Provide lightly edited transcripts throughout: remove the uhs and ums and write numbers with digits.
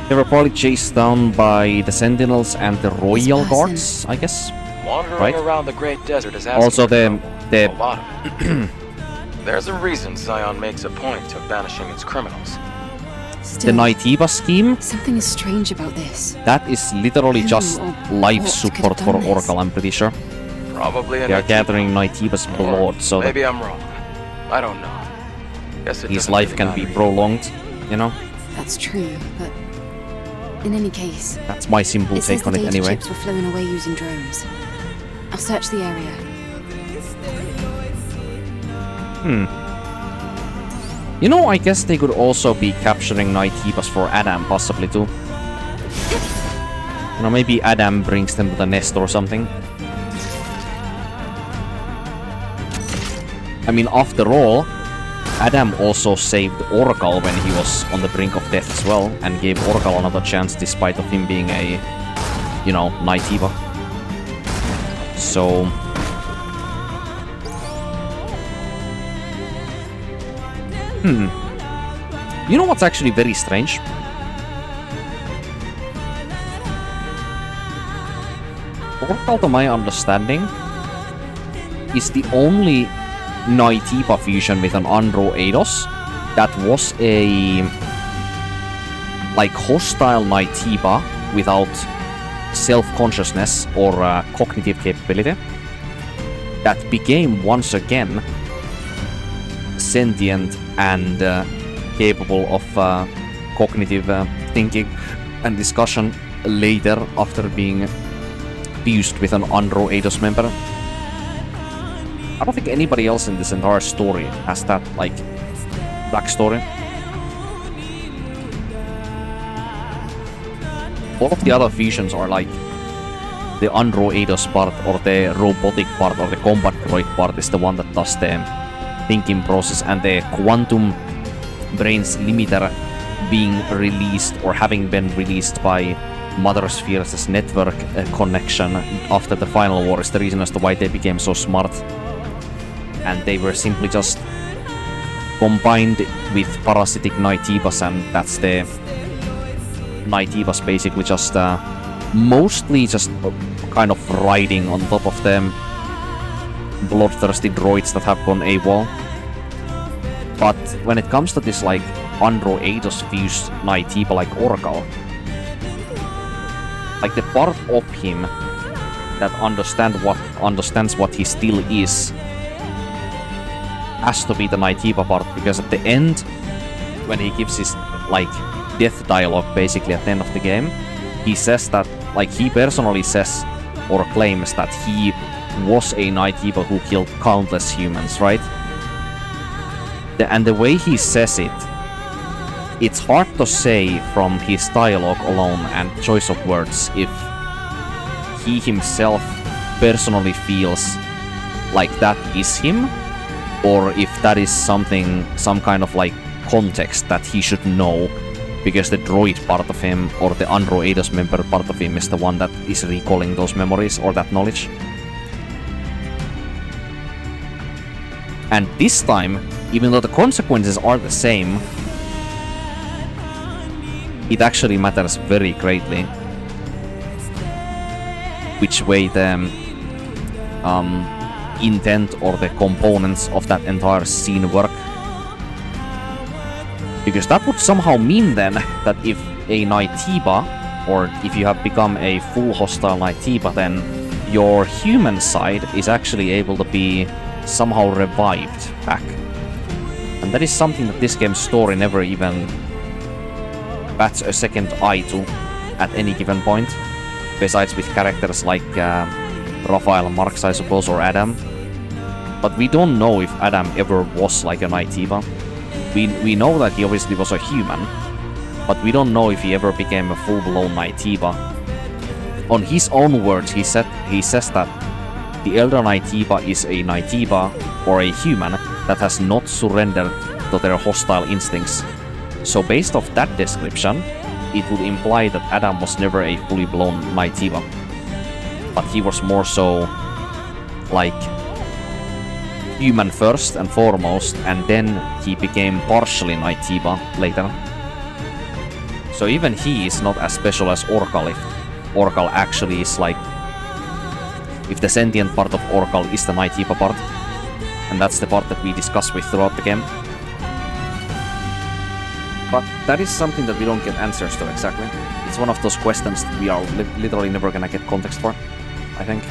They were probably chased down by the Sentinels and the Royal Guards, I guess. Wandering Right? around the Great Desert is asking Also, for trouble. the A lot of it. There's a reason Zion makes a point of banishing its criminals. the naytiba scheme. Something is strange about this. That is literally Who just or life what could support have for done this? Orcal, I'm pretty sure. Probably They are gathering Naytiba's blood so that Maybe I'm wrong. I don't know. Guess it his doesn't life really can matter be either. prolonged, you know? That's true, but in any case, That's my simple it says take the on it data anyway. chips were flown away using drones. I'll search the area. You know, I guess they could also be capturing Naytibas for Adam, possibly too. You know, maybe Adam brings them to the nest or something. I mean, after all, Adam also saved Orcal when he was on the brink of death as well, and gave Orcal another chance despite of him being a, you know, Naytiba. So... You know what's actually very strange? Orcal, to my understanding, is the only naytiba fusion with an Andro-Eidos that was a like hostile naytiba without self-consciousness or cognitive capability that became once again sentient and capable of cognitive thinking and discussion later after being fused with an Andro-Eidos member. I don't think anybody else in this entire story has that, like, backstory. All of the other fusions are like the Andro-Eidos part or the robotic part or the combat droid part is the one that does the thinking process, and the quantum brains limiter being released or having been released by Mother Spheres' network connection after the final war is the reason as to why they became so smart. And they were simply just combined with parasitic naytibas, and that's the naytibas basically just mostly just kind of riding on top of them bloodthirsty droids that have gone AWOL. But when it comes to this like Andro-Eidos fused naytiba like Orcal, like the part of him that understands what he still is has to be the naytiba part, because at the end, when he gives his like death dialogue basically at the end of the game, he says that, like, he personally says or claims that he was a naytiba who killed countless humans, right? And the way he says it, it's hard to say from his dialogue alone and choice of words if he himself personally feels like that is him, or if that is something, some kind of like context that he should know, because the droid part of him or the Andro-Eidos member part of him is the one that is recalling those memories or that knowledge. And this time, even though the consequences are the same, it actually matters very greatly which way the intent or the components of that entire scene work. Because that would somehow mean then that if a naytiba, or if you have become a full hostile naytiba, then your human side is actually able to be somehow revived back. And that is something that this game's story never even bats a second eye to at any given point, besides with characters like Raphael Marx, I suppose, or Adam. But we don't know if Adam ever was like a naytiba. We know that he obviously was a human, but we don't know if he ever became a full-blown naytiba. On his own words, he says that the Elder Naytiba is a naytiba or a human that has not surrendered to their hostile instincts. So based off that description, it would imply that Adam was never a fully blown naytiba, but he was more so like human first and foremost, and then he became partially naytiba later. So even he is not as special as Orcal if Orcal actually is like... If the sentient part of Orcal is the naytiba part. And that's the part that we discuss with throughout the game. But that is something that we don't get answers to exactly. It's one of those questions that we are literally never gonna get context for, I think.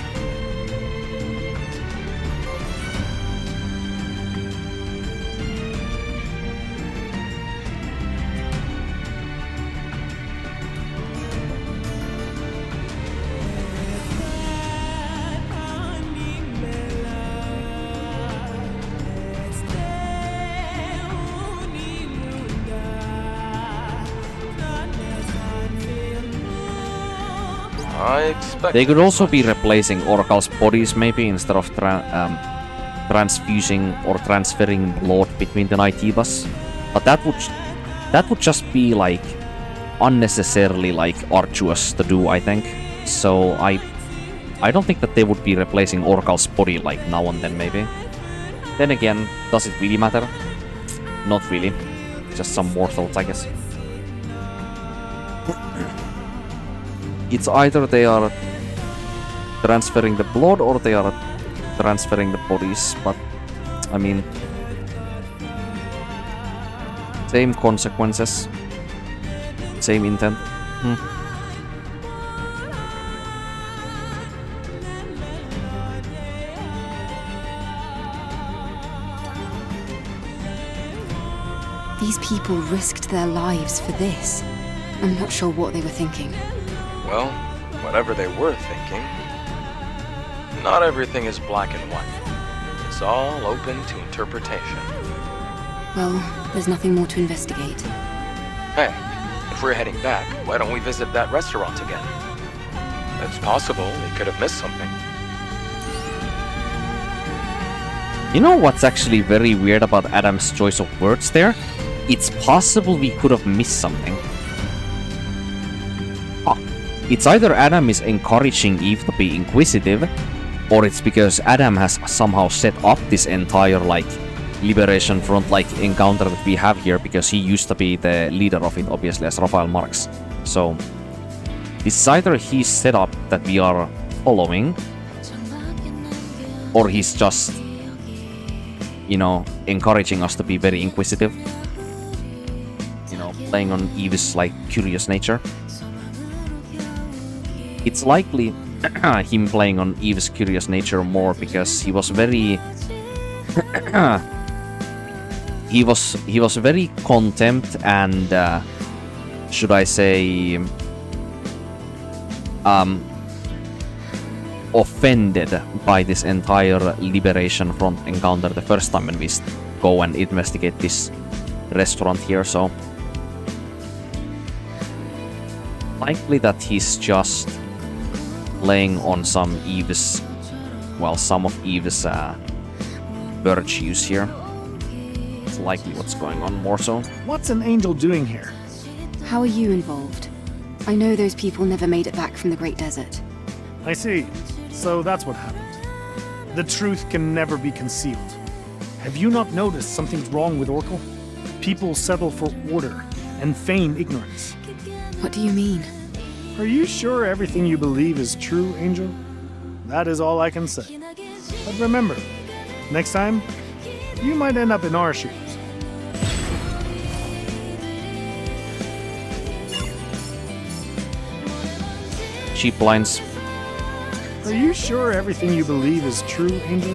I expect They could also be replacing Orcal's bodies maybe instead of transfusing or transferring blood between the naytibas. But that would just be like unnecessarily like arduous to do, I think. So I don't think that they would be replacing Orcal's body like now and then maybe. Then again, does it really matter? Not really. Just some more thoughts, I guess. It's either they are transferring the blood or they are transferring the bodies, but I mean, same consequences, same intent. These people risked their lives for this. I'm not sure what they were thinking. Well, whatever they were thinking, not everything is black and white. It's all open to interpretation. Well, there's nothing more to investigate. Hey, if we're heading back, why don't we visit that restaurant again? It's possible we could have missed something. You know what's actually very weird about Adam's choice of words there? It's possible we could have missed something. It's either Adam is encouraging Eve to be inquisitive, or it's because Adam has somehow set up this entire, like, Liberation Front, like, encounter that we have here, because he used to be the leader of it, obviously, as Raphael Marx. So, it's either he's set up that we are following, or he's just, you know, encouraging us to be very inquisitive. You know, playing on Eve's, like, curious nature. It's likely him playing on Eve's curious nature more because he was very he was very contempt and should I say offended by this entire Liberation Front encounter the first time when we go and investigate this restaurant here, so likely that he's just playing on some Eve's, well, some of Eve's virtues here. It's likely what's going on more so. What's an angel doing here? How are you involved? I know those people never made it back from the Great Desert. I see. So that's what happened. The truth can never be concealed. Have you not noticed something's wrong with Orcal? People settle for order and feign ignorance. What do you mean? Are you sure everything you believe is true, Angel? That is all I can say. But remember, next time, you might end up in our shoes. Cheap lines. Are you sure everything you believe is true, Angel?